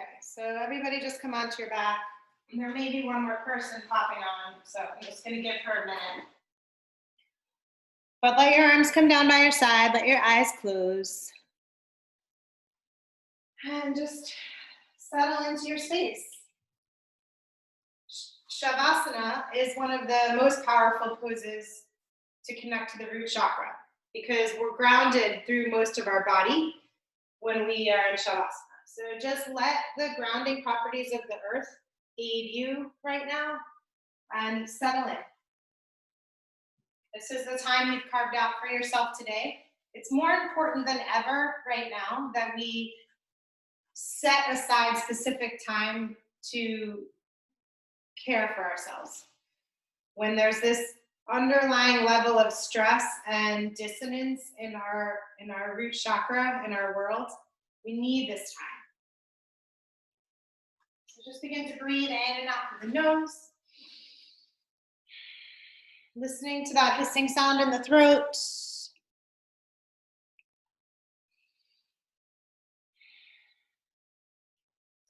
Okay, so everybody just come onto your back. There may be one more person popping on, so I'm just going to give her a minute. But let your arms come down by your side, let your eyes close. And just settle into your space. Shavasana is one of the most powerful poses to connect to the root chakra because we're grounded through most of our body when we are in Shavasana. So just let the grounding properties of the earth aid you right now and settle in. This is the time you've carved out for yourself today. It's more important than ever right now that we set aside specific time to care for ourselves. When there's this underlying level of stress and dissonance in our root chakra, in our world, we need this time. So just begin to breathe in and out through the nose. Listening to that hissing sound in the throat.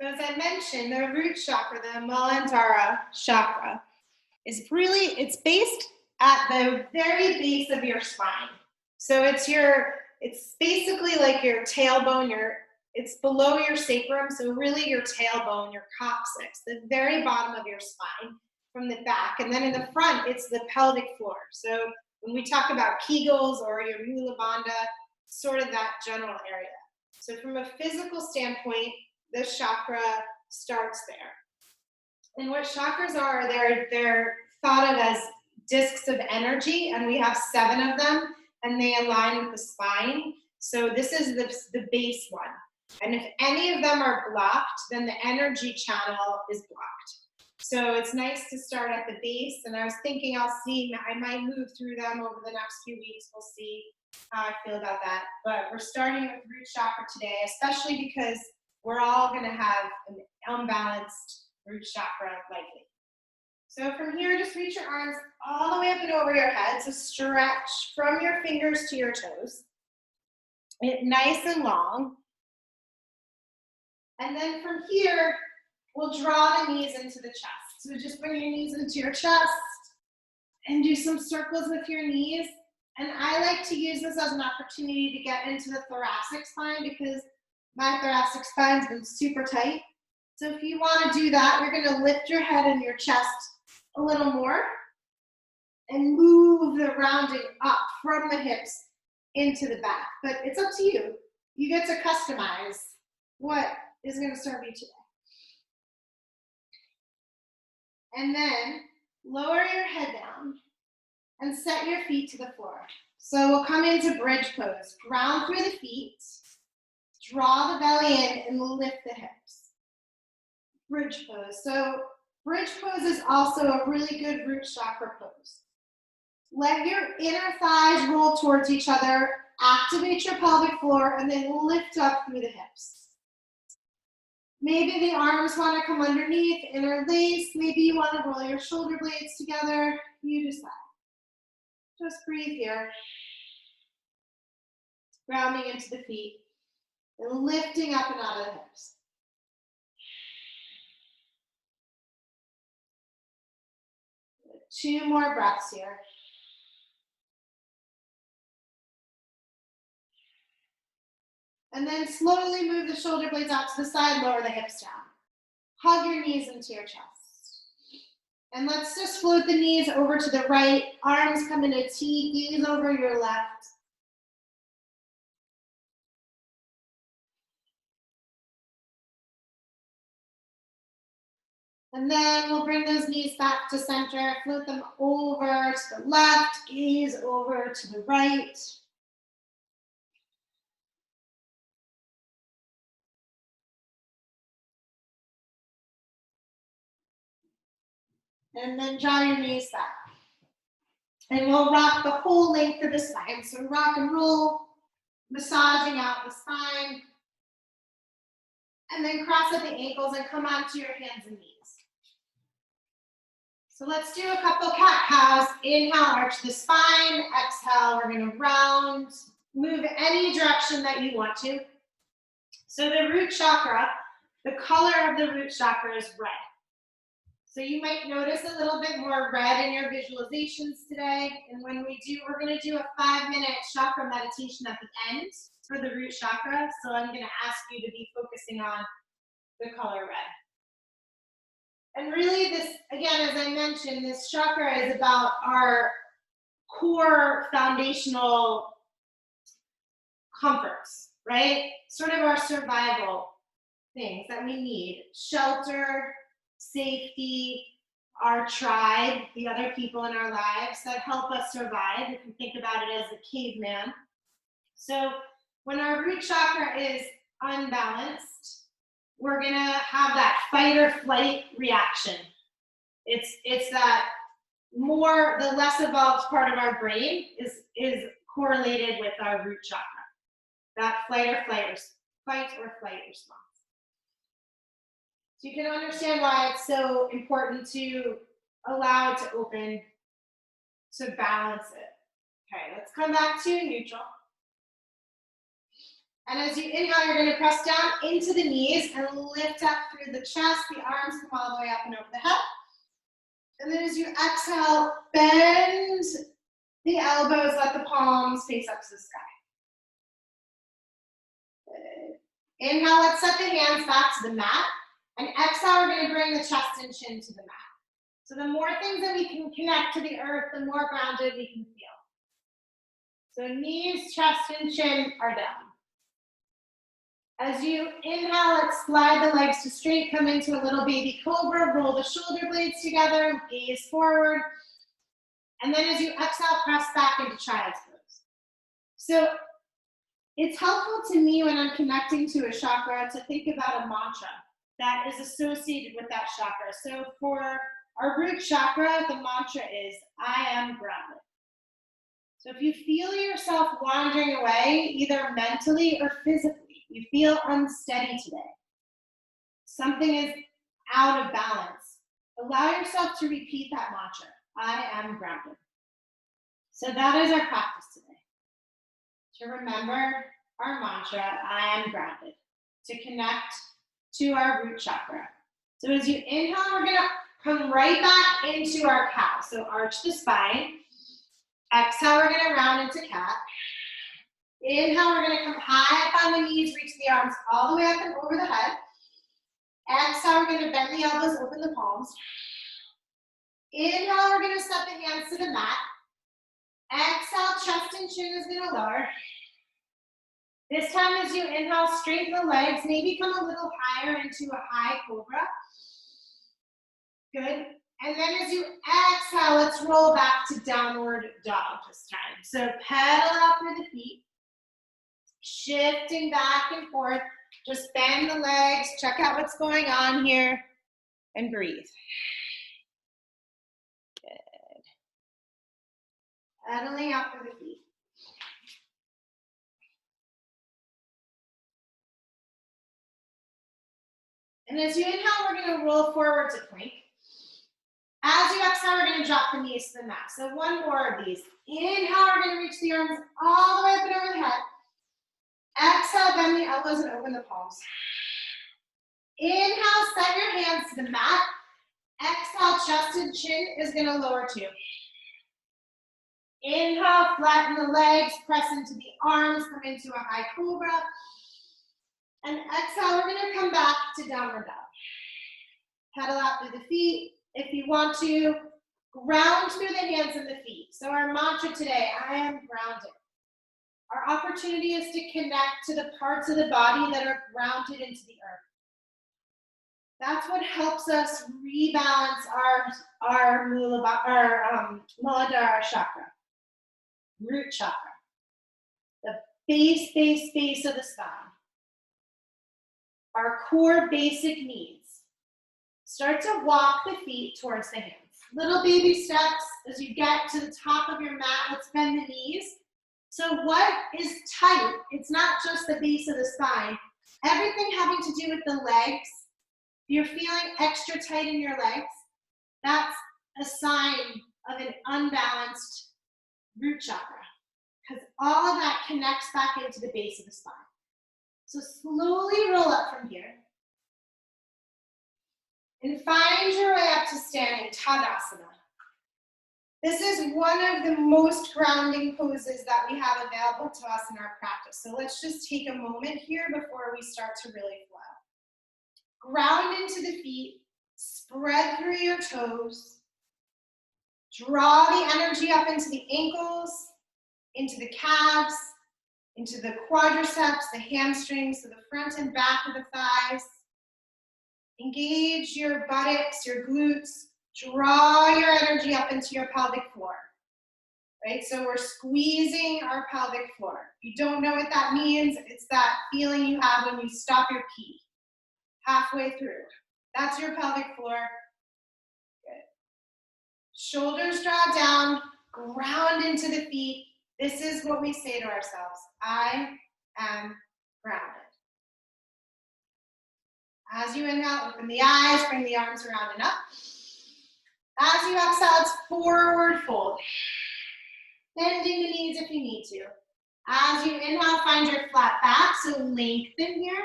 So as I mentioned, the root chakra, the Muladhara chakra, is really, it's based at the very base of your spine. So it's basically like your tailbone, it's below your sacrum, so really your tailbone, your coccyx, the very bottom of your spine from the back. And then in the front, it's the pelvic floor. So when we talk about Kegels or your Mula Bandha, sort of that general area. So from a physical standpoint, this chakra starts there. And what chakras are, they're thought of as discs of energy, and we have 7 of them, and they align with the spine. So this is the base one. And if any of them are blocked, then the energy channel is blocked. So it's nice to start at the base, and I was thinking I might move through them over the next few weeks. We'll see how I feel about that. But we're starting with root chakra today, especially because we're all going to have an unbalanced root chakra likely. So from here, just reach your arms all the way up and over your head. So stretch from your fingers to your toes. Nice and long. And then from here, we'll draw the knees into the chest. So just bring your knees into your chest and do some circles with your knees. And I like to use this as an opportunity to get into the thoracic spine because my thoracic spine's been super tight. So if you want to do that, you're going to lift your head and your chest a little more and move the rounding up from the hips into the back. But it's up to you. You get to customize what is going to serve you today. And then lower your head down and set your feet to the floor. So we'll come into bridge pose. Ground through the feet, draw the belly in, and lift the hips. Bridge pose. So bridge pose is also a really good root chakra pose. Let your inner thighs roll towards each other, activate your pelvic floor, and then lift up through the hips. Maybe the arms want to come underneath, interlace. Maybe you want to roll your shoulder blades together. You decide. Just breathe here. Grounding into the feet and lifting up and out of the hips. Two more breaths here. And then slowly move the shoulder blades out to the side, lower the hips down. Hug your knees into your chest. And let's just float the knees over to the right, arms come in a T, gaze over your left. And then we'll bring those knees back to center, float them over to the left, gaze over to the right. And then draw your knees back. And we'll rock the whole length of the spine. So rock and roll, massaging out the spine. And then cross at the ankles and come onto your hands and knees. So let's do a couple cat-cows. Inhale, arch the spine. Exhale, we're gonna round. Move any direction that you want to. So the root chakra The color of the root chakra is red. So you might notice a little bit more red in your visualizations today. And when we do, we're going to do a 5-minute chakra meditation at the end for the root chakra. So I'm going to ask you to be focusing on the color red. And really this, again, as I mentioned, this chakra is about our core foundational comforts, right? Sort of our survival things that we need. Shelter, safety, our tribe, the other people in our lives that help us survive, if you think about it as a caveman. So when our root chakra is unbalanced, we're gonna have that fight or flight reaction. It's that more, the less evolved part of our brain is correlated with our root chakra. That fight or flight response. So you can understand why it's so important to allow it to open, to balance it. Okay, let's come back to neutral. And as you inhale, you're going to press down into the knees and lift up through the chest. The arms come all the way up and over the head. And then as you exhale, bend the elbows, let the palms face up to the sky. Good. Inhale, let's set the hands back to the mat. And exhale, we're going to bring the chest and chin to the mat. So the more things that we can connect to the earth, the more grounded we can feel. So knees, chest, and chin are down. As you inhale, let's slide the legs to straight, come into a little baby cobra, roll the shoulder blades together, gaze forward. And then as you exhale, press back into child's pose. So it's helpful to me when I'm connecting to a chakra to think about a mantra that is associated with that chakra. So for our root chakra, the mantra is, I am grounded. So if you feel yourself wandering away, either mentally or physically, you feel unsteady today, something is out of balance, allow yourself to repeat that mantra, I am grounded. So that is our practice today, to remember our mantra, I am grounded, to connect to our root chakra. So as you inhale, we're gonna come right back into our cow. So arch the spine. Exhale, we're gonna round into cat. Inhale, we're gonna come high up on the knees, reach the arms all the way up and over the head. Exhale, we're gonna bend the elbows, open the palms. Inhale, we're gonna set the hands to the mat. Exhale, chest and chin is gonna lower. This time as you inhale, straighten the legs, maybe come a little higher into a high cobra. Good. And then as you exhale, let's roll back to downward dog this time. So pedal out through the feet, shifting back and forth. Just bend the legs, check out what's going on here, and breathe. Good. Pedaling out through the feet. And as you inhale, we're going to roll forward to plank. As you exhale, we're going to drop the knees to the mat. So one more of these. Inhale, we're going to reach the arms all the way up and over the head. Exhale, bend the elbows and open the palms. Inhale, set your hands to the mat. Exhale, chest and chin is going to lower too. Inhale, flatten the legs, press into the arms, come into a high cobra. And exhale, we're going to come back to downward dog. Pedal out through the feet. If you want to, ground through the hands and the feet. So our mantra today, I am grounded. Our opportunity is to connect to the parts of the body that are grounded into the earth. That's what helps us rebalance our Muladhara chakra, root chakra, the base of the spine. Our core basic needs. Start to walk the feet towards the hands. Little baby steps as you get to the top of your mat. Let's bend the knees. So what is tight? It's not just the base of the spine. Everything having to do with the legs. If you're feeling extra tight in your legs, that's a sign of an unbalanced root chakra, because all of that connects back into the base of the spine. So slowly roll up from here. And find your way up to standing Tadasana. This is one of the most grounding poses that we have available to us in our practice. So let's just take a moment here before we start to really flow. Ground into the feet, spread through your toes. Draw the energy up into the ankles, into the calves, into the quadriceps, the hamstrings, so the front and back of the thighs. Engage your buttocks, your glutes. Draw your energy up into your pelvic floor, right? So we're squeezing our pelvic floor. If you don't know what that means, it's that feeling you have when you stop your pee halfway through. That's your pelvic floor. Good. Shoulders draw down, ground into the feet. This is what we say to ourselves. I am grounded. As you inhale, open the eyes, bring the arms around and up. As you exhale, it's forward fold. Bending the knees if you need to. As you inhale, find your flat back, so lengthen here.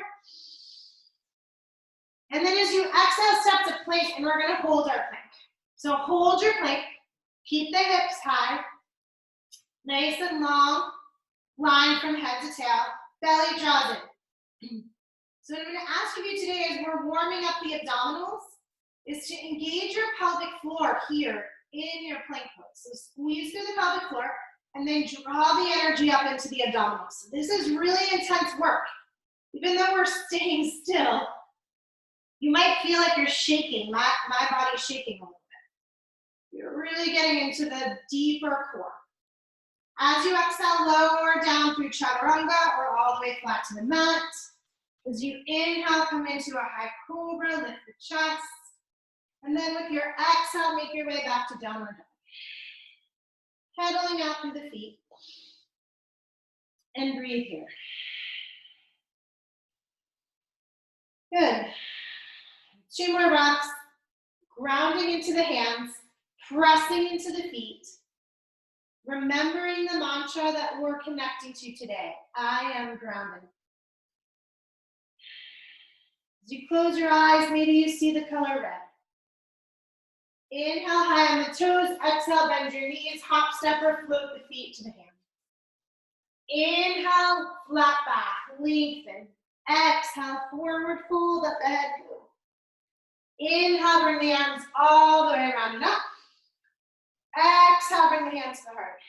And then as you exhale, step to plank, and we're gonna hold our plank. So hold your plank, keep the hips high, nice and long, line from head to tail, belly draws in. So what I'm gonna ask of you today as we're warming up the abdominals is to engage your pelvic floor here in your plank pose. So squeeze through the pelvic floor and then draw the energy up into the abdominals. So this is really intense work. Even though we're staying still, you might feel like you're shaking. My body's shaking a little bit. You're really getting into the deeper core. As you exhale, lower down through chaturanga or all the way flat to the mat. As you inhale, come into a high cobra, lift the chest. And then with your exhale, make your way back to downward dog. Pedaling out through the feet. And breathe here. Good. 2 more breaths. Grounding into the hands, pressing into the feet. Remembering the mantra that we're connecting to today. I am grounded. As you close your eyes, maybe you see the color red. Inhale high on the toes, exhale, bend your knees, hop, step, or float the feet to the hands. Inhale, flat back, lengthen. Exhale, forward fold, up the head. Inhale, bring the arms all the way around and up. Exhale, bring the hands to the heart.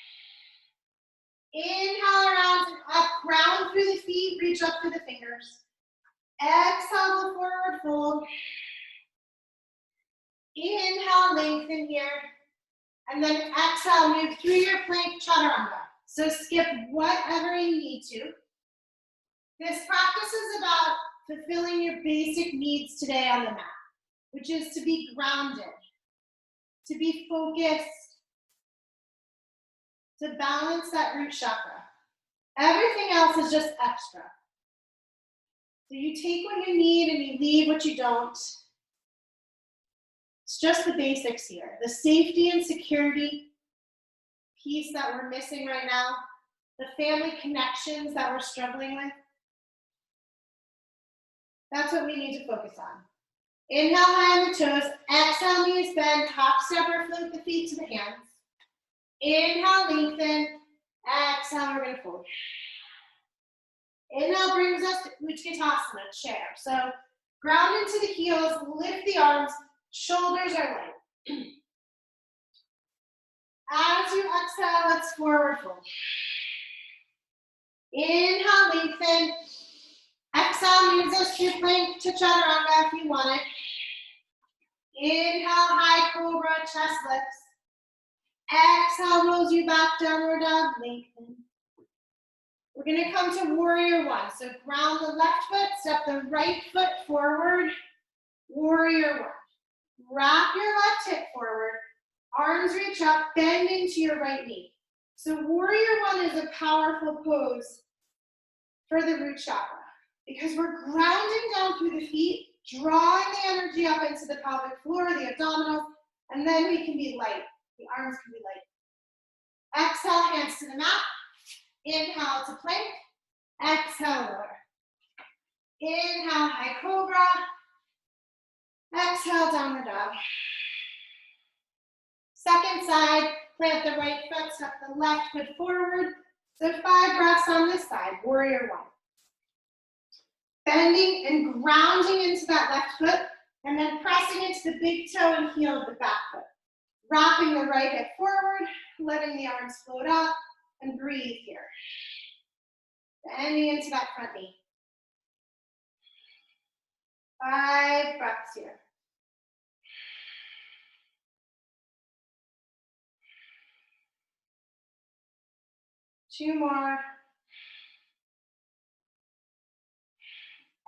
Inhale, around and up, ground through the feet, reach up through the fingers. Exhale, the forward fold. Inhale, lengthen here. And then exhale, move through your plank chaturanga. So skip whatever you need to. This practice is about fulfilling your basic needs today on the mat, which is to be grounded, to be focused, to balance that root chakra. Everything else is just extra. So you take what you need and you leave what you don't. It's just the basics here. The safety and security piece that we're missing right now, the family connections that we're struggling with. That's what we need to focus on. Inhale high on the toes, exhale, knees bend, hop, step, or float the feet to the hands. Inhale, lengthen, exhale, we're gonna fold. Inhale brings us to Utkatasana, chair. So ground into the heels, lift the arms, shoulders are light. As you exhale, let's forward fold. Inhale, lengthen. Exhale moves us to plank to chaturanga if you want it. Inhale, high cobra, chest lifts. Exhale, rolls you back, downward dog, lengthen. We're gonna come to warrior one. So ground the left foot, step the right foot forward, warrior one. Wrap your left hip forward, arms reach up, bend into your right knee. So warrior one is a powerful pose for the root chakra because we're grounding down through the feet, drawing the energy up into the pelvic floor, the abdominals, and then we can be light. The arms can be light. Exhale, hands to the mat. Inhale to plank. Exhale, lower. Inhale, high cobra. Exhale, downward dog. Second side, plant the right foot, step the left foot forward. So 5 breaths on this side, warrior 1. Bending and grounding into that left foot, and then pressing into the big toe and heel of the back foot. Wrapping the right hip forward, letting the arms float up, and breathe here. Bending into that front knee. 5 breaths here. Two more.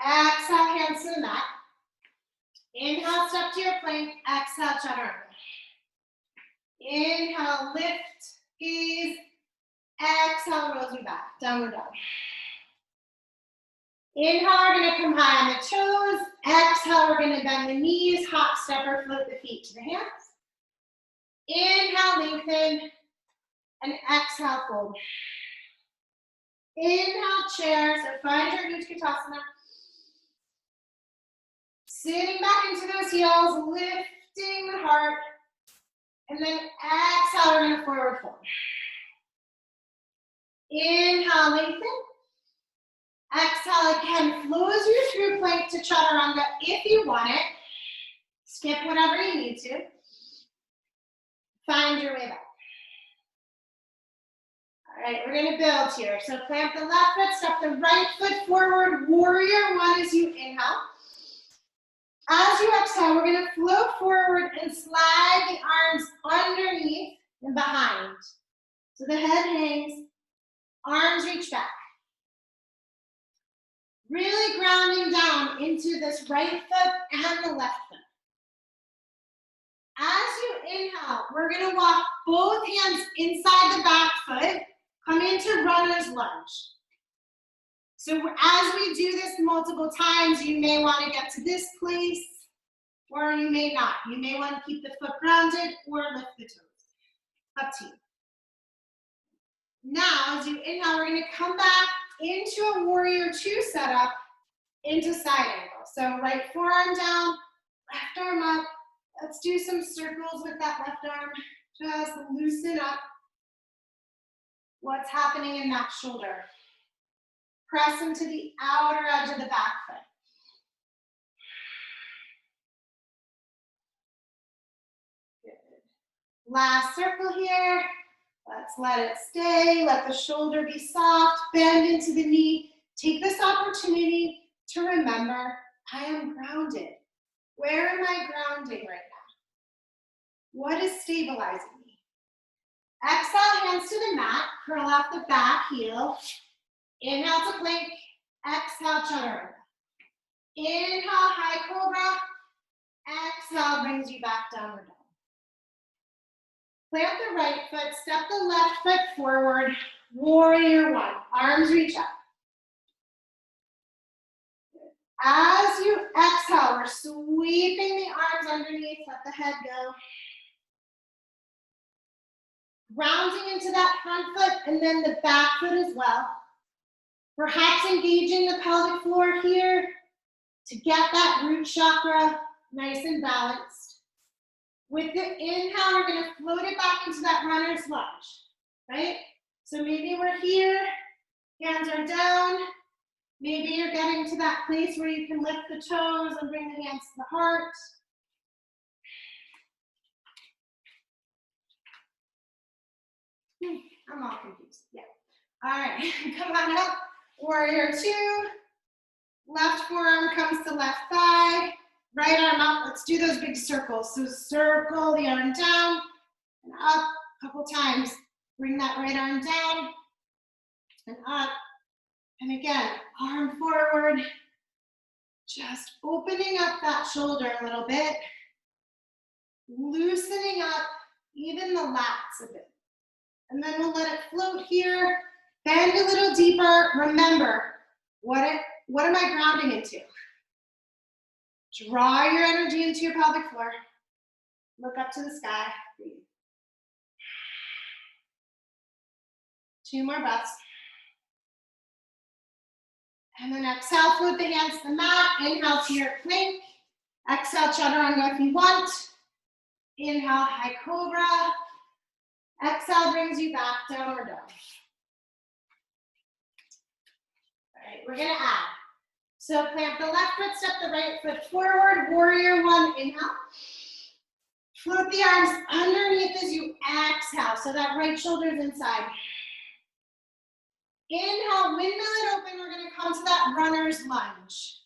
Exhale, hands to the mat. Inhale, step to your plank. Exhale, chaturanga. Inhale, lift, gaze. Exhale, rolls you back. Downward dog. Inhale, we're going to come high on the toes. Exhale, we're going to bend the knees, hop, step, or float the feet to the hands. Inhale, lengthen, and exhale, fold. Inhale, chair, so find your Utkatasana. Sitting back into those heels, lifting the heart, and then exhale, we're going to forward fold. Inhale, lengthen. Exhale, again, flows you through plank to chaturanga if you want it. Skip whatever you need to. Find your way back. All right, we're going to build here. So plant the left foot, step the right foot forward, warrior 1 as you inhale. As you exhale, we're going to float forward and slide the arms underneath and behind. So the head hangs, arms reach back. Really grounding down into this right foot and the left foot. As you inhale, we're going to walk both hands inside the back foot, come into runner's lunge. So as we do this multiple times, you may want to get to this place, or you may not. You may want to keep the foot grounded or lift the toes. Up to you. Now, as you inhale, we're going to come back into a warrior 2 setup into side angle. So right forearm down, left arm up. Let's do some circles with that left arm. Just loosen up what's happening in that shoulder. Press into the outer edge of the back foot. Good. Last circle here. Let's let it stay. Let the shoulder be soft. Bend into the knee. Take this opportunity to remember, I am grounded. Where am I grounding right now? What is stabilizing me? Exhale, hands to the mat. Curl off the back heel. Inhale to plank. Exhale, chaturanga. Inhale, high cobra. Exhale brings you back downward dog. Plant the right foot, step the left foot forward, warrior 1, arms reach up. As you exhale, we're sweeping the arms underneath, let the head go. Grounding into that front foot and then the back foot as well. Perhaps engaging the pelvic floor here to get that root chakra nice and balanced. With the inhale, we're going to float it back into that runner's lunge, right? So maybe we're here, hands are down. Maybe you're getting to that place where you can lift the toes and bring the hands to the heart. I'm all confused, yeah. All right, come on up, warrior 2. Left forearm comes to left thigh. Right arm up, let's do those big circles. So circle the arm down and up a couple times. Bring that right arm down and up. And again, arm forward. Just opening up that shoulder a little bit. Loosening up even the lats a bit. And then we'll let it float here. Bend a little deeper. Remember, what am I grounding into? Draw your energy into your pelvic floor. Look up to the sky. Breathe. 2 more breaths. And then exhale, float the hands to the mat. Inhale to your plank. Exhale, chaturanga if you want. Inhale, high cobra. Exhale brings you back, downward dog. All right, we're gonna add. So plant the left foot, step the right foot forward, warrior one, inhale. Float the arms underneath as you exhale, so that right shoulder's inside. Inhale, windmill it open, we're gonna come to that runner's lunge.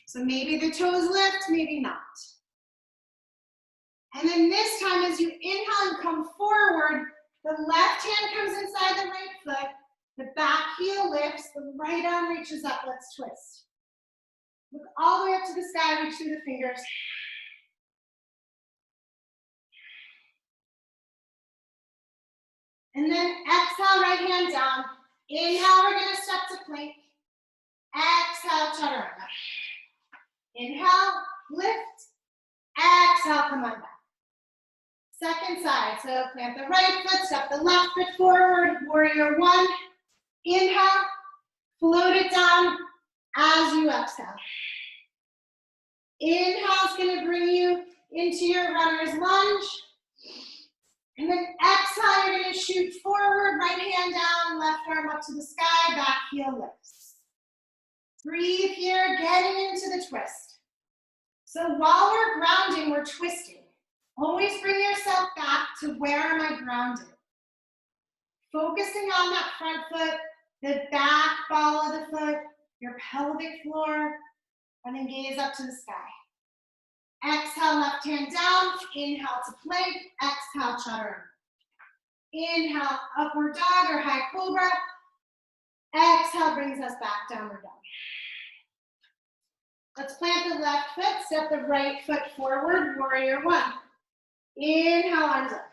So maybe the toes lift, maybe not. And then this time as you inhale and come forward, the left hand comes inside the right foot, the back heel lifts, the right arm reaches up, let's twist. Look all the way up to the sky, reach through the fingers. And then exhale, right hand down. Inhale, we're gonna step to plank. Exhale, chaturanga. Inhale, lift. Exhale, come on back. Second side, so plant the right foot, step the left foot forward, warrior one. Inhale, float it down as you exhale. Inhale is gonna bring you into your runner's lunge. And then exhale, you're gonna shoot forward, right hand down, left arm up to the sky, back heel lifts. Breathe here, getting into the twist. So while we're grounding, we're twisting. Always bring yourself back to where am I grounded? Focusing on that front foot, the back ball of the foot, your pelvic floor, and then gaze up to the sky. Exhale, left hand down, inhale to plank, exhale, chaturanga. Inhale, upward dog or high cobra. Exhale brings us back, downward dog. Let's plant the left foot, step the right foot forward, warrior one. Inhale, arms up.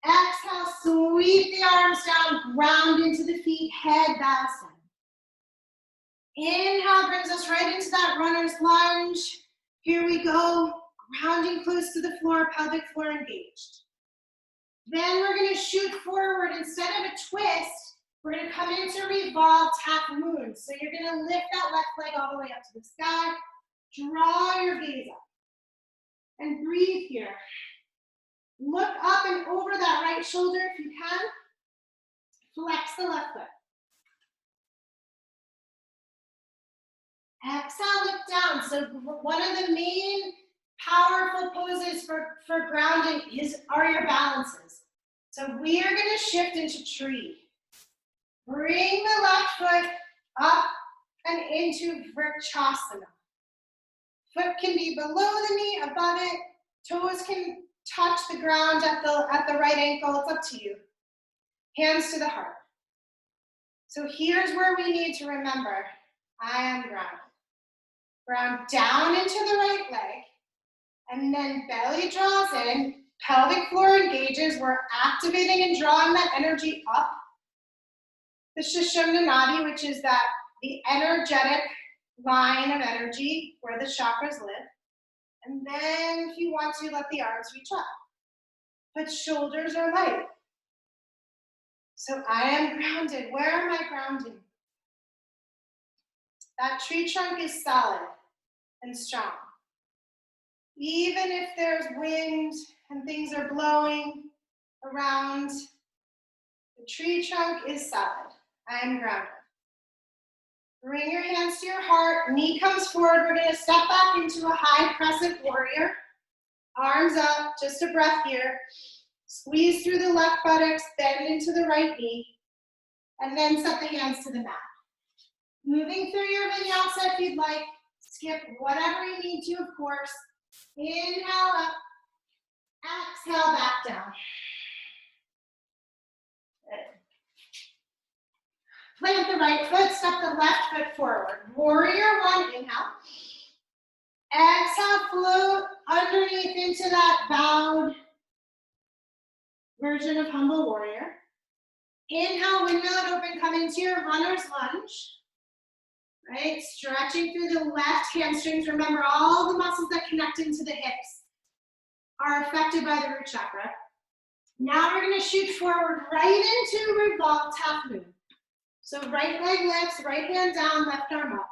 Exhale, sweep the arms down, ground into the feet, head bows down. Inhale brings us right into that runner's lunge. Here we go, grounding close to the floor, pelvic floor engaged. Then we're gonna shoot forward. Instead of a twist, we're gonna come into revolved half moon. So you're gonna lift that left leg all the way up to the sky, draw your gaze up, and breathe here. Look up and over that right shoulder if you can. Flex the left foot. Exhale, look down. So one of the main powerful poses for grounding are your balances. So we are gonna shift into tree. Bring the left foot up and into Vrikshasana. Foot can be below the knee, above it. Toes can touch the ground at the right ankle. It's up to you. Hands to the heart. So here's where we need to remember, I am grounded. Ground down into the right leg, and then belly draws in, pelvic floor engages. We're activating and drawing that energy up. The Sushumna Nadi, which is the energetic line of energy where the chakras live. And then if you want to, let the arms reach up. But shoulders are light. So I am grounded. Where am I grounding? That tree trunk is solid and strong. Even if there's wind and things are blowing around, the tree trunk is solid. I am grounded. Bring your hands to your heart, knee comes forward. We're gonna step back into a high crescent warrior. Arms up, just a breath here. Squeeze through the left buttocks, bend into the right knee, and then set the hands to the mat. Moving through your vinyasa if you'd like. Skip whatever you need to, of course. Inhale up, exhale back down. Good. Plant the right foot, step the left foot forward. Warrior one, inhale. Exhale, float underneath into that bowed version of humble warrior. Inhale, windmill it open, come into your runner's lunge. Right, stretching through the left hamstrings. Remember, all the muscles that connect into the hips are affected by the root chakra. Now we're gonna shoot forward right into revolved half moon. So right leg lifts, right hand down, left arm up.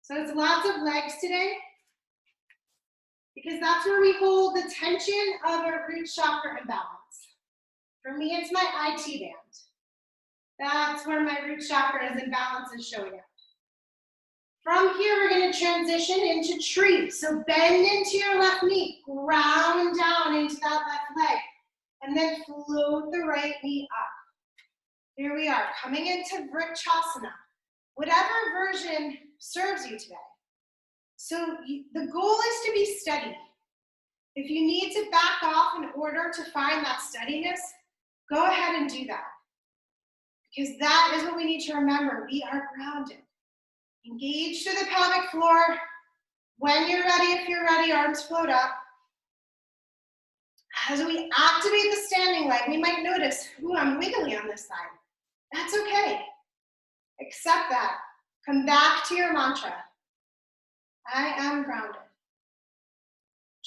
So it's lots of legs today, because that's where we hold the tension of our root chakra imbalance. For me, it's my IT band. That's where my root chakra is imbalance is showing up. From here, we're going to transition into tree. So bend into your left knee, ground down into that left leg, and then float the right knee up. Here we are, coming into Vrikshasana, whatever version serves you today. So the goal is to be steady. If you need to back off in order to find that steadiness, go ahead and do that. Because that is what we need to remember. We are grounded. Engage to the pelvic floor. When you're ready, if you're ready, arms float up. As we activate the standing leg, we might notice, ooh, I'm wiggly on this side. That's okay. Accept that. Come back to your mantra. I am grounded.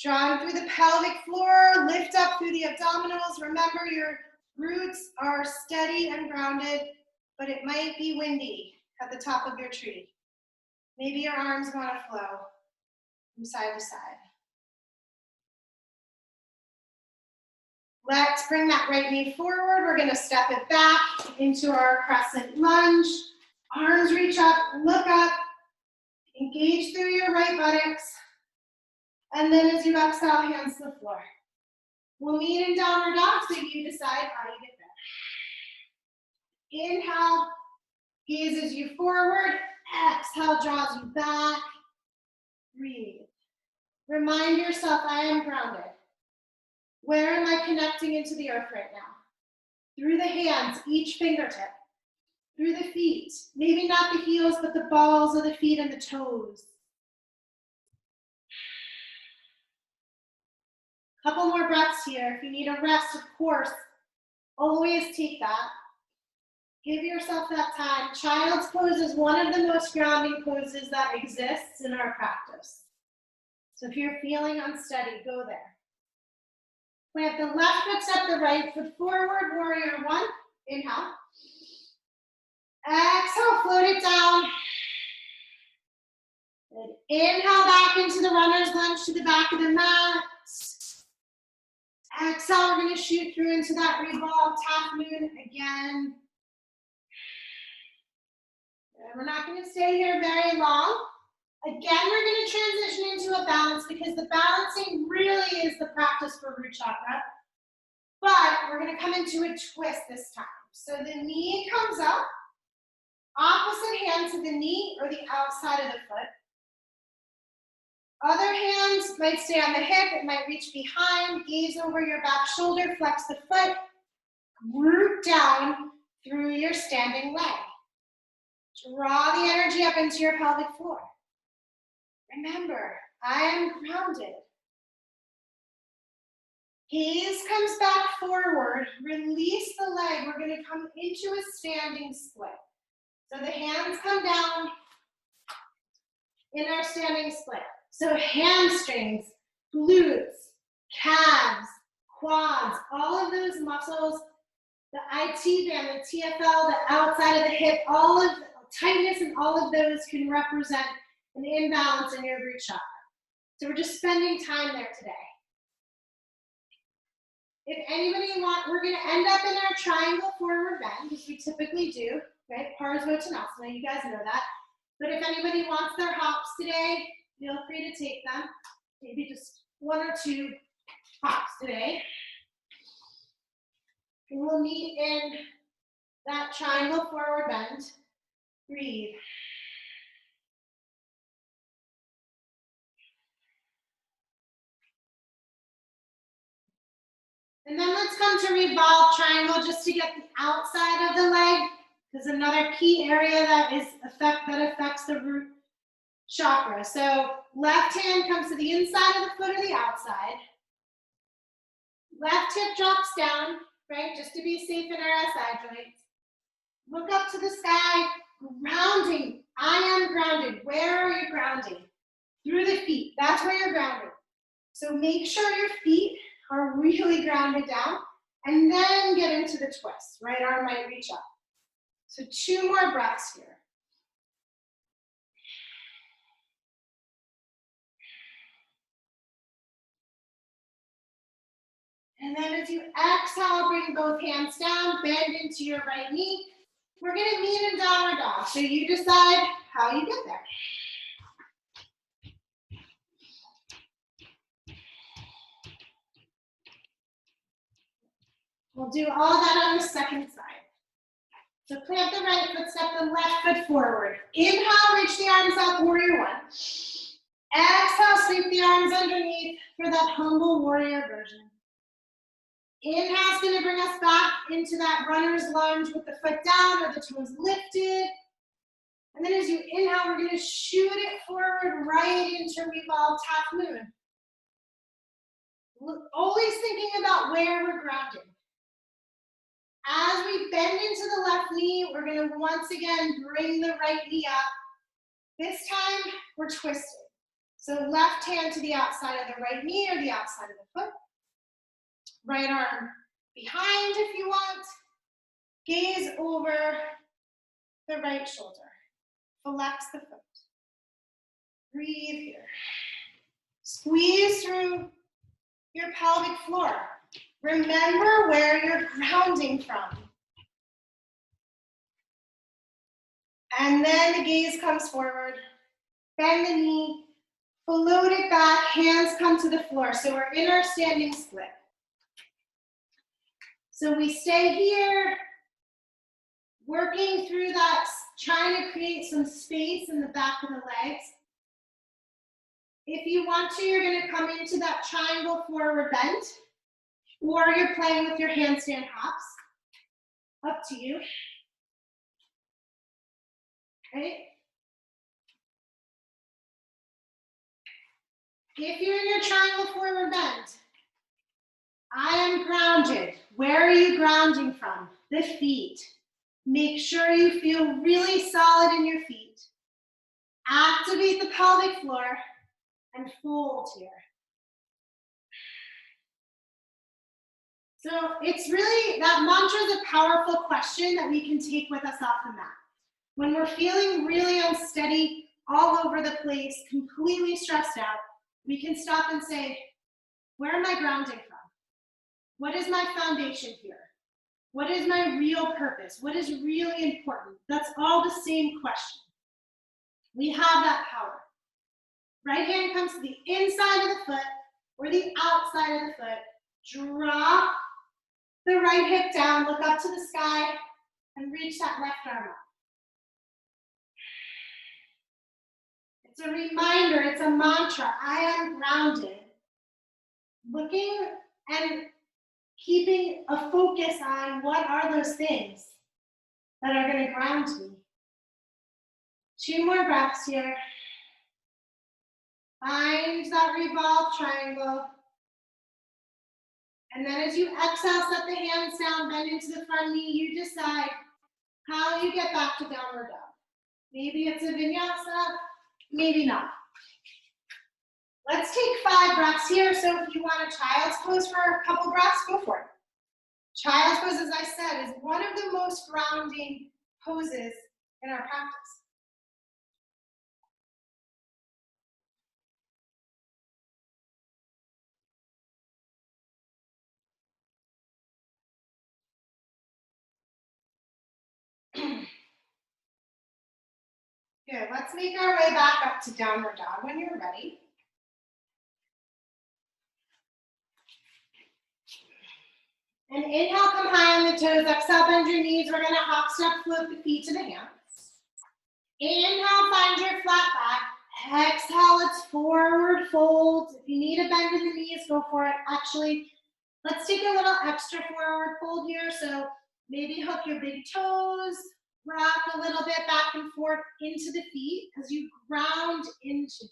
Drawing through the pelvic floor, lift up through the abdominals. Remember, your roots are steady and grounded, but it might be windy at the top of your tree. Maybe your arms want to flow from side to side. Let's bring that right knee forward. We're going to step it back into our crescent lunge. Arms reach up, look up, engage through your right buttocks. And then as you exhale, hands to the floor. We'll meet in downward dog, so you decide how you get there. Inhale, gazes you forward. Exhale, draws you back. Breathe. Remind yourself, I am grounded. Where am I connecting into the earth right now? Through the hands, each fingertip. Through the feet. Maybe not the heels, but the balls of the feet and the toes. Couple more breaths here. If you need a rest, of course, always take that. Give yourself that time. Child's pose is one of the most grounding poses that exists in our practice. So if you're feeling unsteady, go there. Plant the left foot, step the right foot forward, warrior one. Inhale. Exhale, float it down. And inhale back into the runner's lunge to the back of the mat. Exhale, we're going to shoot through into that revolved half moon again. And we're not going to stay here very long. Again, we're going to transition into a balance because the balancing really is the practice for root chakra. But we're going to come into a twist this time. So the knee comes up, opposite hand to the knee or the outside of the foot. Other hands might stay on the hip, it might reach behind, gaze over your back shoulder, flex the foot, root down through your standing leg. Draw the energy up into your pelvic floor. Remember, I am grounded. Gaze comes back forward, release the leg. We're going to come into a standing split. So the hands come down in our standing split. So hamstrings, glutes, calves, quads, all of those muscles, the IT band, the TFL, the outside of the hip, all of the tightness and all of those can represent an imbalance in your root chakra. So we're just spending time there today. If anybody we're going to end up in our triangle forward bend, as we typically do, right? Parsvottanasana, you guys know that. But if anybody wants their hops today, feel free to take them. Maybe just 1 or 2 hops today. And we'll meet in that triangle forward bend. Breathe. And then let's come to revolve triangle just to get the outside of the leg, because another key area that affects the root chakra. So left hand comes to the inside of the foot or the outside. Left hip drops down, right, just to be safe in our SI joints. Look up to the sky, grounding. I am grounded. Where are you grounding? Through the feet. That's where you're grounded. So make sure your feet are really grounded down, and then get into the twist. Right arm might reach up. So 2 more breaths here. And then as you exhale, bring both hands down, bend into your right knee. We're gonna meet in downward dog. So you decide how you get there. We'll do all that on the second side. So plant the right foot, step the left foot forward. Inhale, reach the arms up, warrior one. Exhale, sweep the arms underneath for that humble warrior version. Inhale is gonna bring us back into that runner's lunge with the foot down or the toes lifted. And then as you inhale, we're gonna shoot it forward right into revolved half moon. Always thinking about where we're grounding. As we bend into the left knee, we're gonna once again bring the right knee up. This time, we're twisted. So left hand to the outside of the right knee or the outside of the foot. Right arm behind if you want. Gaze over the right shoulder. Flex the foot. Breathe here. Squeeze through your pelvic floor. Remember where you're grounding from. And then the gaze comes forward. Bend the knee. Float it back. Hands come to the floor. So we're in our standing split. So we stay here, working through that, trying to create some space in the back of the legs. If you want to, you're gonna come into that triangle forward bend, or you're playing with your handstand hops. Up to you. Okay. If you're in your triangle forward bend, I am grounded. Where are you grounding from? The feet. Make sure you feel really solid in your feet. Activate the pelvic floor and fold here. So it's really, that mantra is a powerful question that we can take with us off the mat. When we're feeling really unsteady, all over the place, completely stressed out, we can stop and say, where am I grounding from? What is my foundation here? What is my real purpose? What is really important? That's all the same question. We have that power. Right hand comes to the inside of the foot or the outside of the foot. Drop the right hip down, look up to the sky, and reach that left arm up. It's a reminder, it's a mantra. I am grounded. Looking and keeping a focus on what are those things that are going to ground me. 2 more breaths here. Find that revolved triangle. And then as you exhale, set the hands down, bend into the front knee. You decide how you get back to downward dog. Maybe it's a vinyasa, maybe not. Let's take 5 breaths here. So if you want a child's pose for a couple breaths, go for it. Child's pose, as I said, is one of the most grounding poses in our practice. Good, let's make our way back up to downward dog when you're ready. And inhale, come high on the toes, exhale, bend your knees. We're gonna hop, step, float the feet to the hands. Inhale, find your flat back. Exhale, it's forward fold. If you need a bend in the knees, go for it. Actually, let's take a little extra forward fold here. So maybe hook your big toes, rock a little bit back and forth into the feet as you ground into them.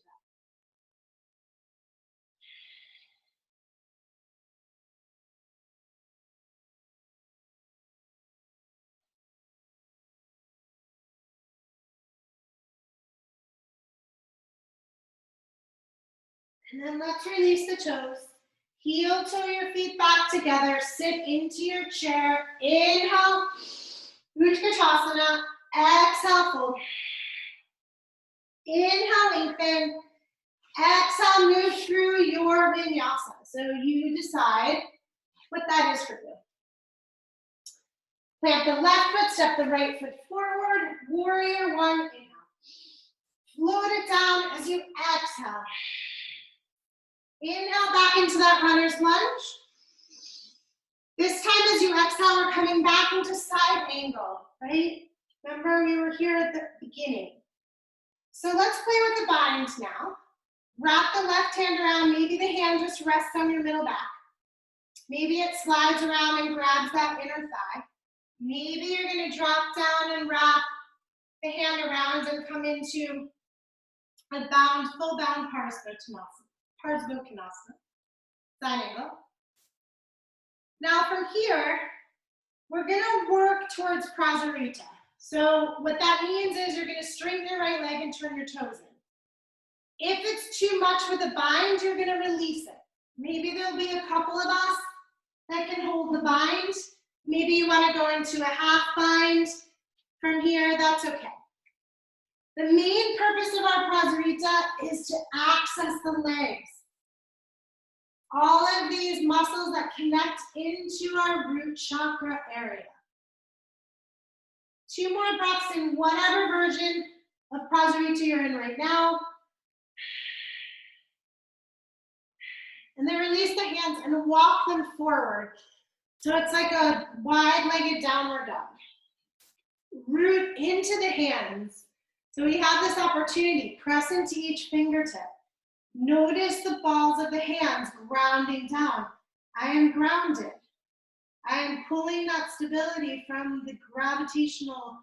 And then let's release the toes. Heel toe your feet back together. Sit into your chair. Inhale, Root Chakra. Exhale, fold. Inhale, lengthen. Exhale, move through your vinyasa. So you decide what that is for you. Plant the left foot, step the right foot forward, warrior one, inhale. Float it down as you exhale. Inhale back into that runner's lunge. This time as you exhale, we're coming back into side angle, right? Remember we were here at the beginning. So let's play with the bind now. Wrap the left hand around, maybe the hand just rests on your middle back. Maybe it slides around and grabs that inner thigh. Maybe you're gonna drop down and wrap the hand around and come into a bound, full bound Parsvakonasana, side angle. Now from here, we're gonna work towards Prasarita. So what that means is you're gonna straighten your right leg and turn your toes in. If it's too much with a bind, you're gonna release it. Maybe there'll be a couple of us that can hold the bind. Maybe you wanna go into a half bind from here, that's okay. The main purpose of our Prasarita is to access the legs. All of these muscles that connect into our root chakra area. 2 more breaths in whatever version of Prasarita you're in right now. And then release the hands and walk them forward. So it's like a wide-legged downward dog. Root into the hands. So we have this opportunity, press into each fingertip. Notice the balls of the hands grounding down. I am grounded. I am pulling that stability from the gravitational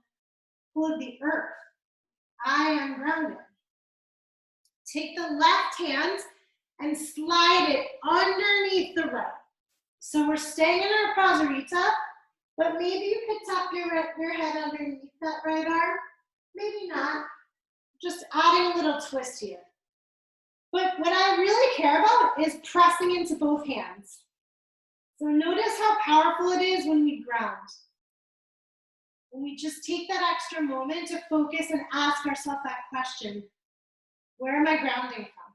pull of the earth. I am grounded. Take the left hand and slide it underneath the right. So we're staying in our Prasarita, but maybe you could tuck your head underneath that right arm. Maybe not. Just adding a little twist here. But what I really care about is pressing into both hands. So notice how powerful it is when we ground. When we just take that extra moment to focus and ask ourselves that question, where am I grounding from?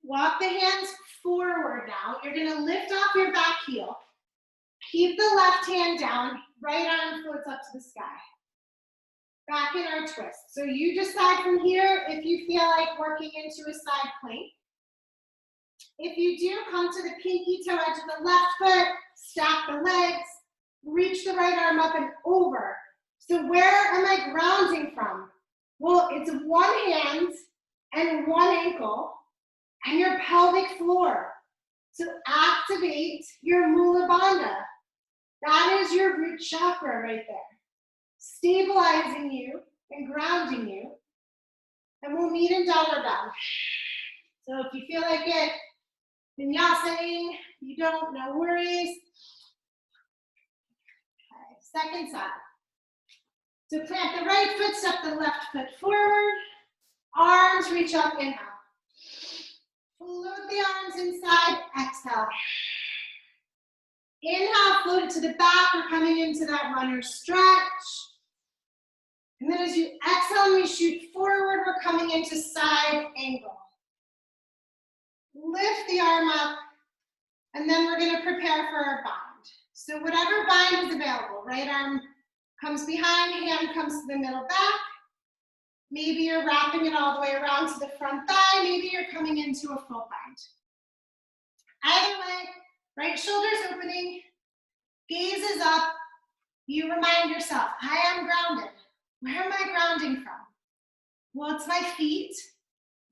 Walk the hands forward now. You're gonna lift off your back heel. Keep the left hand down, right arm floats up to the sky. Back in our twist. So you decide from here if you feel like working into a side plank. If you do, come to the pinky toe edge of the left foot, stack the legs, reach the right arm up and over. So where am I grounding from? Well, it's one hand and one ankle and your pelvic floor. So activate your Mula Bandha. That is your root chakra right there. Stabilizing you and grounding you. And we'll meet in downward dog. So if you feel like it, vinyasa, you don't, no worries. Okay, second side. So plant the right foot, step the left foot forward. Arms reach up, inhale. Float the arms inside, exhale. Inhale, float it to the back. We're coming into that runner stretch. And then as you exhale and we shoot forward, we're coming into side angle. Lift the arm up, and then we're gonna prepare for our bind. So whatever bind is available, right arm comes behind, hand comes to the middle back. Maybe you're wrapping it all the way around to the front thigh. Maybe you're coming into a full bind. Either way, right shoulder's opening, gaze is up. You remind yourself, I am grounded. Where am I grounding from? Well, it's my feet.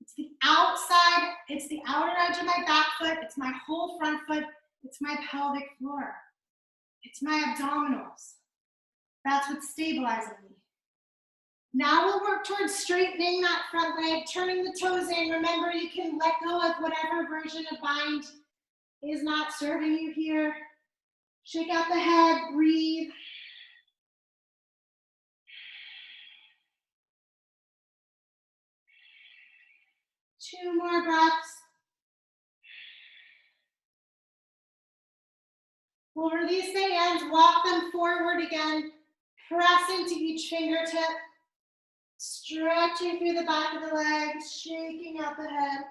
It's the outside, it's the outer edge of my back foot. It's my whole front foot. It's my pelvic floor. It's my abdominals. That's what's stabilizing me. Now we'll work towards straightening that front leg, turning the toes in. Remember, you can let go of whatever version of bind is not serving you here. Shake out the head, breathe. Two more breaths. We'll release the hands, walk them forward again, press into each fingertip, stretching through the back of the legs, shaking out the head.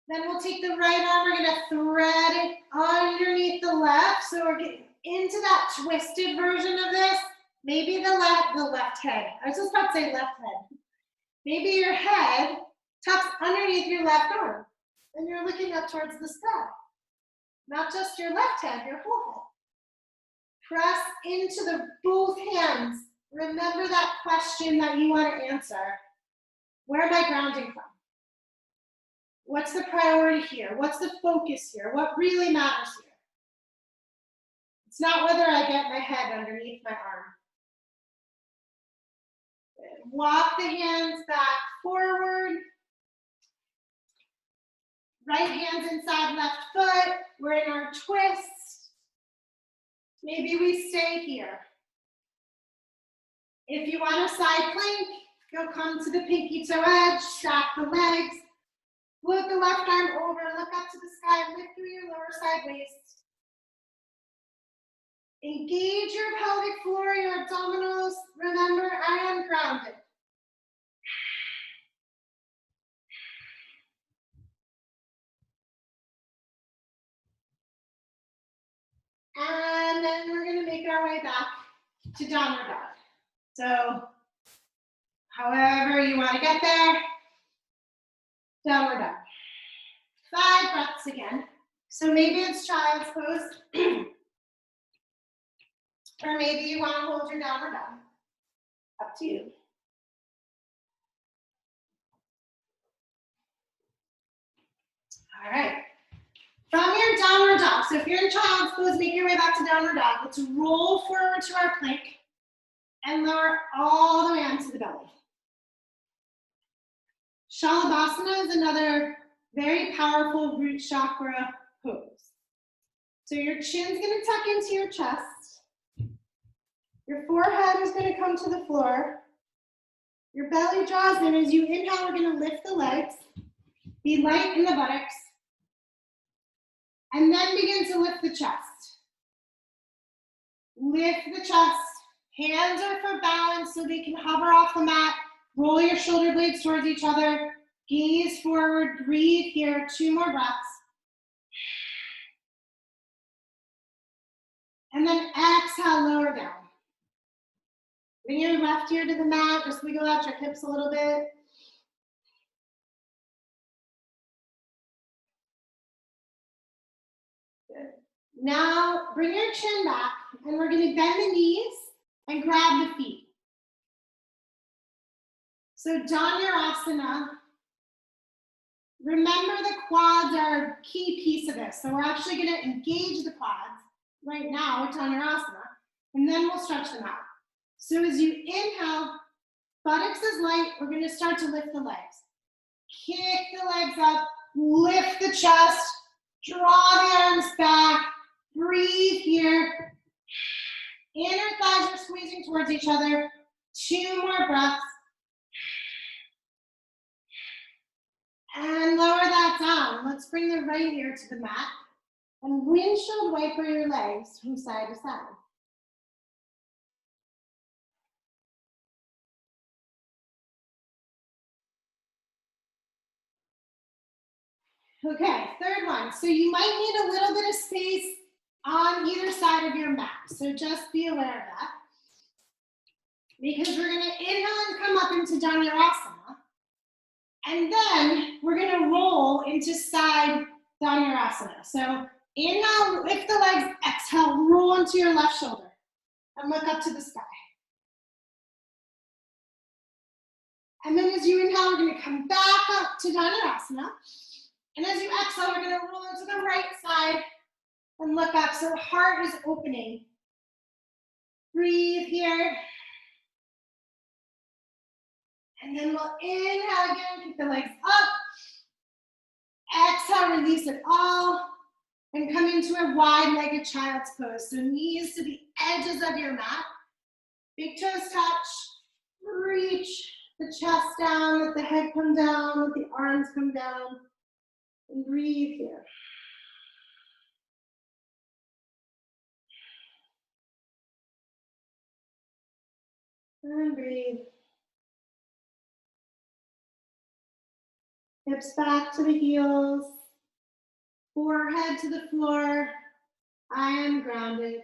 Then we'll take the right arm, we're gonna thread it underneath the left. So we're getting into that twisted version of this. Maybe the left head. I was just about to say left head. Maybe your head tucks underneath your left arm and you're looking up towards the sky. Not just your left head, your whole head. Press into the both hands. Remember that question that you want to answer. Where am I grounding from? What's the priority here? What's the focus here? What really matters here? It's not whether I get my head underneath my arm. Walk the hands back forward. Right hand's inside left foot. We're in our twist. Maybe we stay here. If you want a side plank, you'll come to the pinky toe edge, stack the legs, float the left arm over, look up to the sky, lift through your lower side waist. Engage your pelvic floor, your abdominals. Remember, I am grounded. And then we're gonna make our way back to downward dog. So, however you wanna get there, downward dog. 5 breaths again. So maybe it's child's pose, or maybe you wanna hold your downward dog. Up to you. All right. From your downward dog, so if you're in child's pose, make your way back to downward dog. Let's roll forward to our plank and lower all the way onto the belly. Shalabhasana is another very powerful root chakra pose. So your chin's gonna tuck into your chest. Your forehead is gonna come to the floor. Your belly draws in. As you inhale, we're gonna lift the legs. Be light in the buttocks. And then begin to lift the chest. Lift the chest. Hands are for balance so they can hover off the mat. Roll your shoulder blades towards each other. Gaze forward. Breathe here. 2 more breaths. And then exhale, lower down. Bring your left ear to the mat. Just wiggle out your hips a little bit. Good. Now, bring your chin back, and we're gonna bend the knees and grab the feet. So Dhanurasana, remember the quads are a key piece of this. So we're actually gonna engage the quads right now with Dhanurasana, and then we'll stretch them out. So as you inhale, buttocks is light, we're gonna start to lift the legs. Kick the legs up, lift the chest, draw the arms back, breathe here. Inner thighs are squeezing towards each other. 2 more breaths. And lower that down. Let's bring the right ear to the mat and windshield wiper your legs from side to side. Okay, third one. So you might need a little bit of space on either side of your mat. So just be aware of that. Because we're gonna inhale and come up into Dhanurasana. And then we're gonna roll into side Dhanurasana. So inhale, lift the legs, exhale, roll into your left shoulder. And look up to the sky. And then as you inhale, we're gonna come back up to Dhanurasana. And as you exhale, we're gonna roll into the right side and look up. So heart is opening. Breathe here. And then we'll inhale again, keep the legs up. Exhale, release it all. And come into a wide-legged child's pose. So knees to the edges of your mat. Big toes touch. Reach the chest down, let the head come down, let the arms come down. And breathe here. And breathe. Hips back to the heels. Forehead to the floor. I am grounded.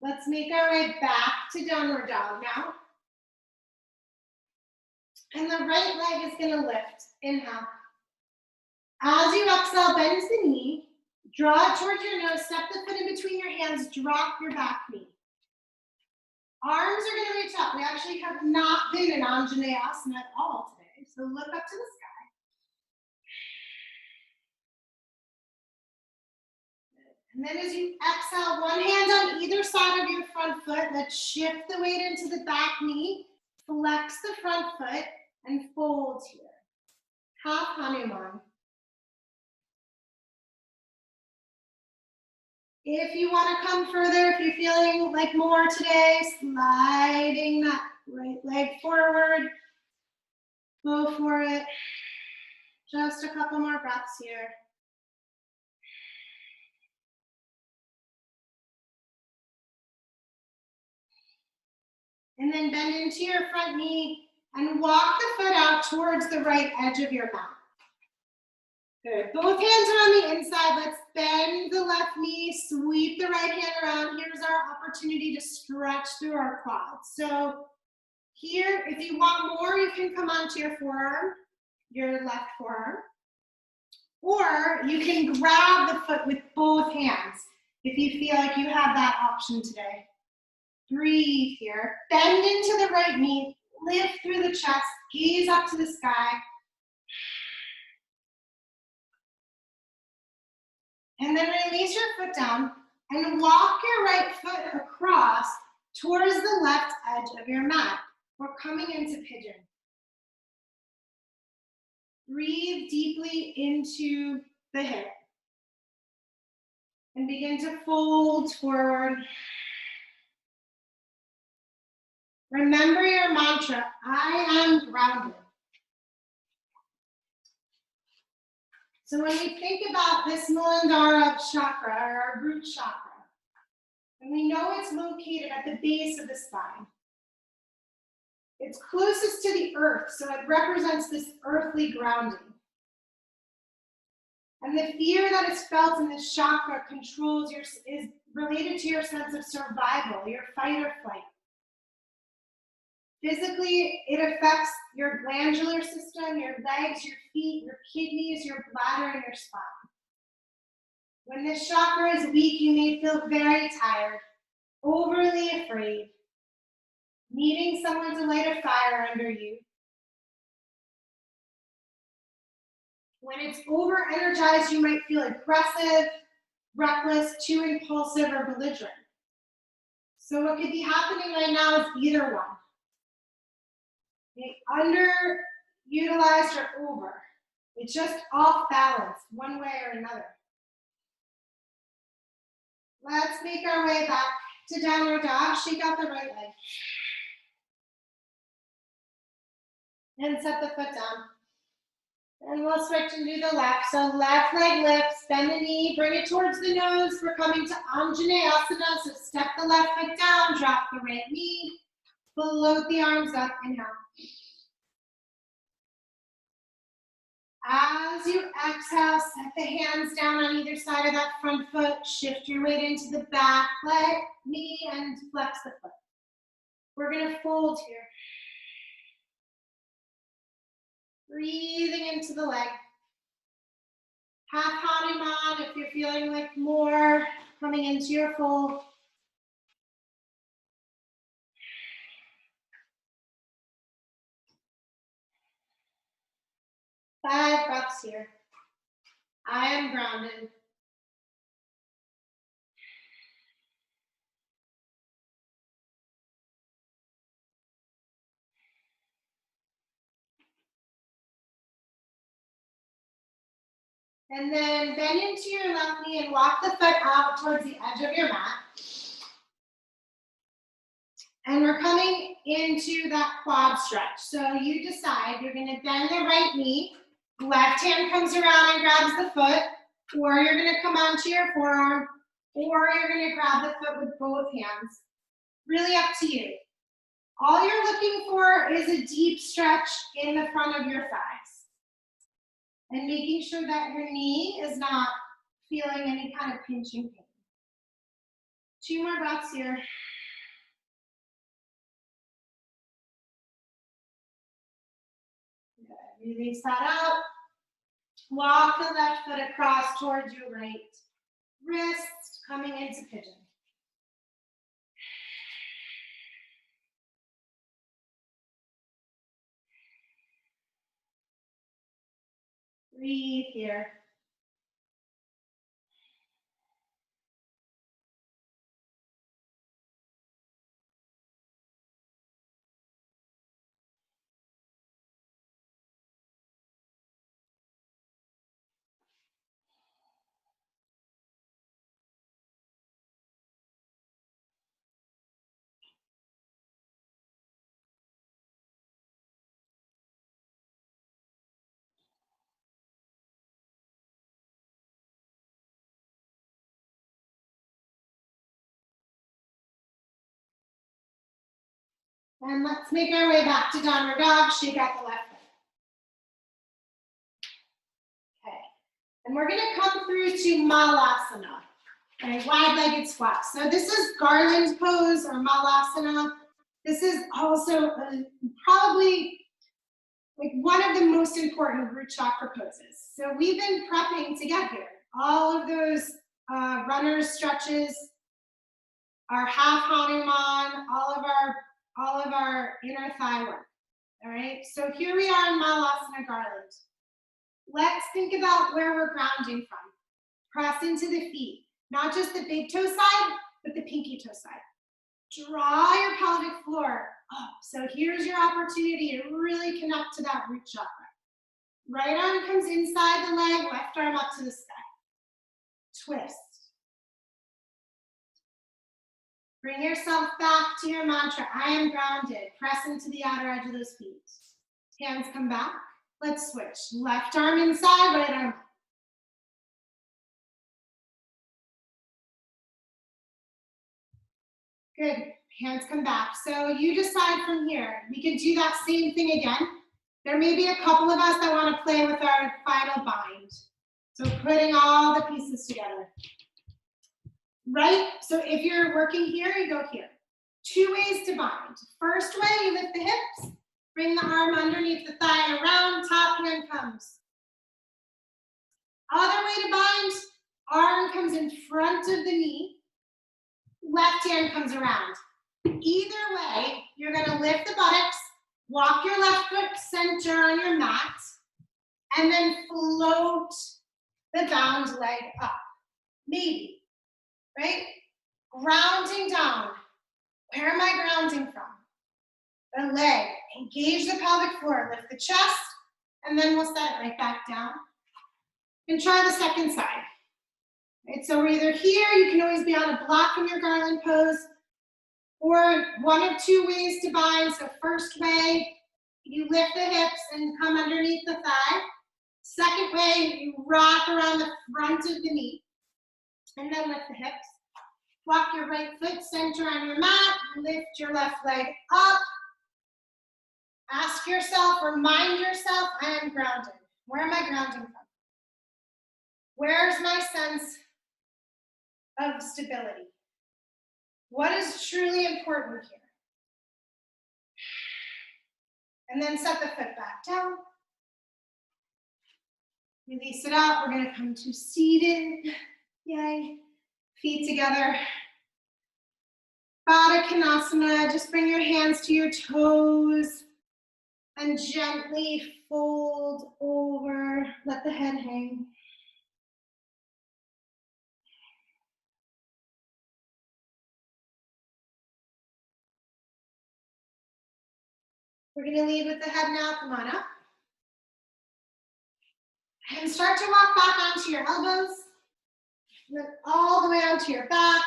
Let's make our way back to downward dog now. And the right leg is gonna lift. Inhale. As you exhale, bend the knee. Draw it towards your nose. Step the foot in between your hands. Drop your back knee. Arms are gonna reach up. We actually have not been in Anjaneyasana at all today. So look up to the sky. And then as you exhale, one hand on either side of your front foot. Let's shift the weight into the back knee. Flex the front foot and fold here. Half Hanuman. If you want to come further, if you're feeling like more today, sliding that right leg forward. Go for it. Just a couple more breaths here. And then bend into your front knee and walk the foot out towards the right edge of your mat. Good. Both hands are on the inside. Let's bend the left knee, sweep the right hand around. Here's our opportunity to stretch through our quads. So here, if you want more, you can come onto your forearm, your left forearm. Or you can grab the foot with both hands if you feel like you have that option today. Breathe here. Bend into the right knee. Lift through the chest. Gaze up to the sky. And then release your foot down and walk your right foot across towards the left edge of your mat. We're coming into pigeon. Breathe deeply into the hip. And begin to fold forward. Remember your mantra, I am grounded. So when we think about this Muladhara chakra, or our root chakra, and we know it's located at the base of the spine. It's closest to the earth, so it represents this earthly grounding. And the fear that is felt in this chakra is related to your sense of survival, your fight or flight. Physically, it affects your glandular system, your legs, your feet, your kidneys, your bladder, and your spine. When this chakra is weak, you may feel very tired, overly afraid, needing someone to light a fire under you. When it's over-energized, you might feel aggressive, reckless, too impulsive, or belligerent. So what could be happening right now is either one. Underutilized or over. It's just off balance, one way or another. Let's make our way back to downward dog. Shake out the right leg. And set the foot down. And we'll switch and do the left. So left leg lifts, bend the knee, bring it towards the nose. We're coming to Anjaneyasana. So step the left foot down, drop the right knee, float the arms up, inhale. As you exhale, set the hands down on either side of that front foot. Shift your weight into the back leg, knee, and flex the foot. We're going to fold here. Breathing into the leg. Half Hanuman if you're feeling like more coming into your fold. Five breaths here. I am grounded. And then bend into your left knee and walk the foot out towards the edge of your mat. And we're coming into that quad stretch. So you decide you're going to bend the right knee, left hand comes around and grabs the foot, or you're going to come onto your forearm, or you're going to grab the foot with both hands. Really up to you. All you're looking for is a deep stretch in the front of your thighs. And making sure that your knee is not feeling any kind of pinching pain. 2 more breaths here. Good. Release that out. Walk the left foot across towards your right wrist, coming into pigeon. Breathe here. And let's make our way back to downward dog. Shake out the left foot. Okay. And we're going to come through to Malasana, okay, wide-legged squat. So this is garland pose or Malasana. This is also probably like one of the most important root chakra poses. So we've been prepping to get here. All of those runners stretches, our half Hanuman, all of our inner thigh work. All right. So here we are in Malasana garland. Let's think about where we're grounding from. Press into the feet, not just the big toe side, but the pinky toe side. Draw your pelvic floor up. So here's your opportunity to really connect to that root chakra. Right arm comes inside the leg, left arm up to the sky. Twist. Bring yourself back to your mantra. I am grounded. Press into the outer edge of those feet. Hands come back. Let's switch. Left arm inside, right arm up. Good. Hands come back. So you decide from here. We can do that same thing again. There may be a couple of us that want to play with our final bind. So putting all the pieces together. Right? So if you're working here, you go here. 2 ways to bind. First way, you lift the hips, bring the arm underneath the thigh and around, top hand comes. Other way to bind, arm comes in front of the knee, left hand comes around. Either way, you're gonna lift the buttocks, walk your left foot center on your mat, and then float the bound leg up. Maybe, right? Grounding down. Where am I grounding from? The leg. Engage the pelvic floor, lift the chest, and then we'll set it right back down. And try the second side. Right, so we're either here, you can always be on a block in your garland pose, or one of 2 ways to bind. So first way, you lift the hips and come underneath the thigh. Second way, you rock around the front of the knee, and then lift the hips. Walk your right foot center on your mat, lift your left leg up. Ask yourself, remind yourself, I am grounded. Where am I grounding from? Where's my sense of stability? What is truly important here? And then set the foot back down. Release it out. We're going to come to seated. Yay. Feet together. Baddha Konasana. Just bring your hands to your toes and gently fold over. Let the head hang. We're going to lead with the head now. Come on up. And start to walk back onto your elbows. Then all the way onto your back.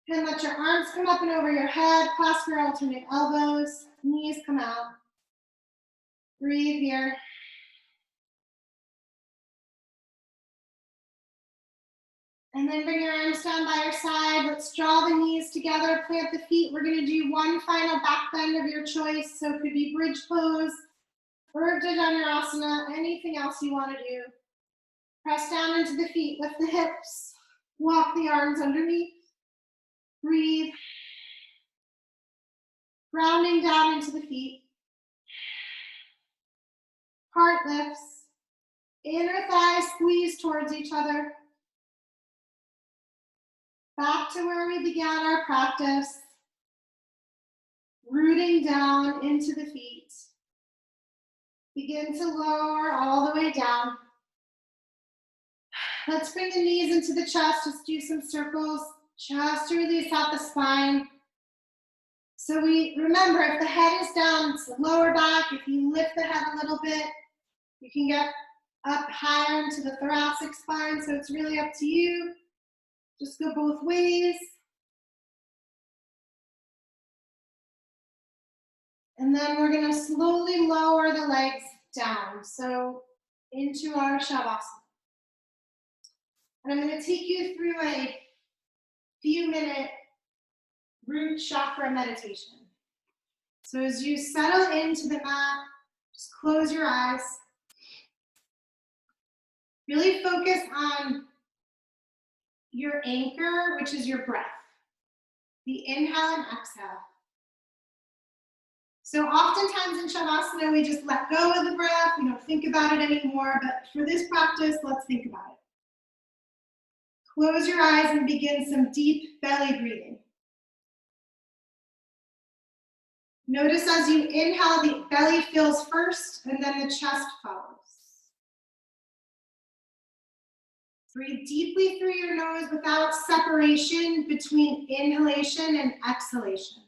And let your arms come up and over your head. Clasp your alternate elbows. Knees come out. Breathe here. And then bring your arms down by your side. Let's draw the knees together, plant the feet. We're gonna do one final back bend of your choice. So it could be bridge pose, Urdhva Dhanurasana, anything else you wanna do. Press down into the feet, lift the hips, walk the arms underneath. Breathe. Grounding down into the feet. Heart lifts. Inner thighs squeeze towards each other. Back to where we began our practice. Rooting down into the feet. Begin to lower all the way down. Let's bring the knees into the chest. Just do some circles just to release out the spine. So we remember, if the head is down, it's the lower back. If you lift the head a little bit, you can get up higher into the thoracic spine. So it's really up to you. Just go both ways. And then we're going to slowly lower the legs down. So into our Shavasana. And I'm going to take you through a few-minute root chakra meditation. So as you settle into the mat, just close your eyes. Really focus on your anchor, which is your breath. The inhale and exhale. So oftentimes in Shavasana, we just let go of the breath. We don't think about it anymore. But for this practice, let's think about it. Close your eyes and begin some deep belly breathing. Notice as you inhale, the belly fills first, and then the chest follows. Breathe deeply through your nose without separation between inhalation and exhalation.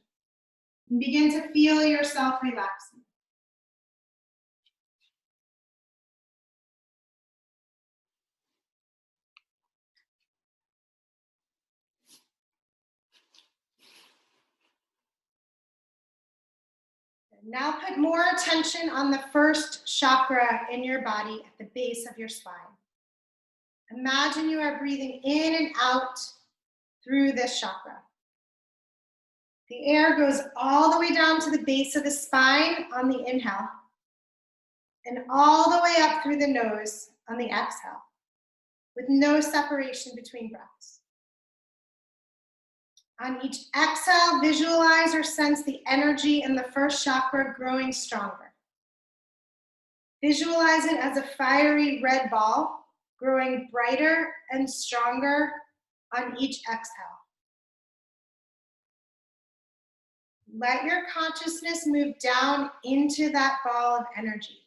And begin to feel yourself relaxing. Now put more attention on the first chakra in your body at the base of your spine. Imagine you are breathing in and out through this chakra. The air goes all the way down to the base of the spine on the inhale and all the way up through the nose on the exhale, with no separation between breaths. On each exhale, visualize or sense the energy in the first chakra growing stronger. Visualize it as a fiery red ball, growing brighter and stronger on each exhale. Let your consciousness move down into that ball of energy.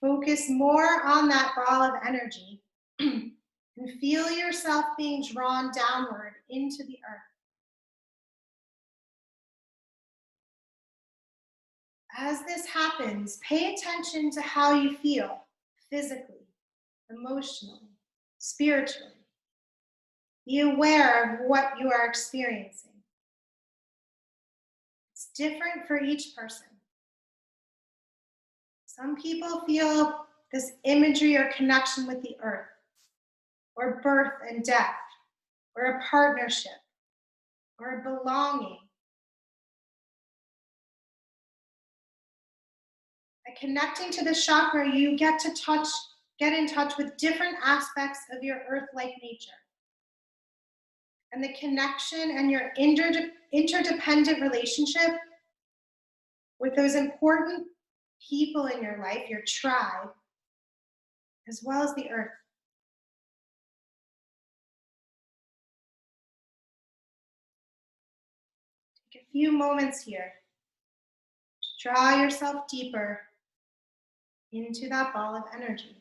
Focus more on that ball of energy and feel yourself being drawn downward into the earth. As this happens, pay attention to how you feel physically, emotionally, spiritually. Be aware of what you are experiencing. It's different for each person. Some people feel this imagery or connection with the earth, or birth and death, or a partnership, or a belonging. By connecting to the chakra, you get in touch with different aspects of your earth-like nature. And the connection and your interdependent relationship with those important people in your life, your tribe, as well as the earth. Take a few moments here to draw yourself deeper into that ball of energy.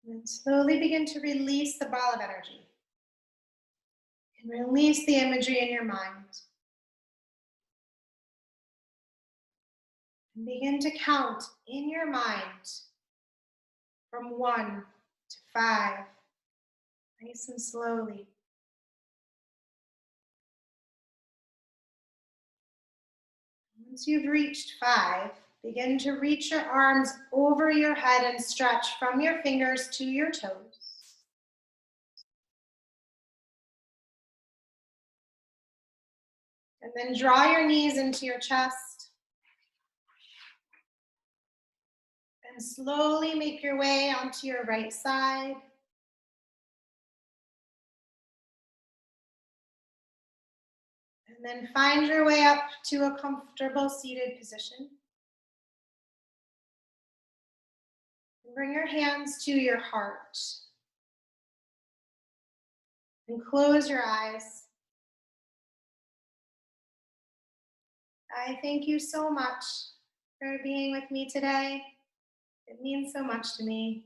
And then slowly begin to release the ball of energy. And release the imagery in your mind. And begin to count in your mind from 1 to 5, nice and slowly. Once you've reached 5, begin to reach your arms over your head and stretch from your fingers to your toes. And then draw your knees into your chest. And slowly make your way onto your right side. And then find your way up to a comfortable seated position. And bring your hands to your heart. And close your eyes. I thank you so much for being with me today. It means so much to me.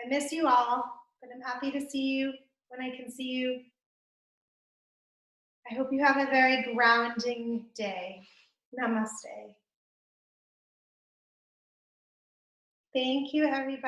I miss you all, but I'm happy to see you when I can see you. I hope you have a very grounding day. Namaste. Thank you, everybody.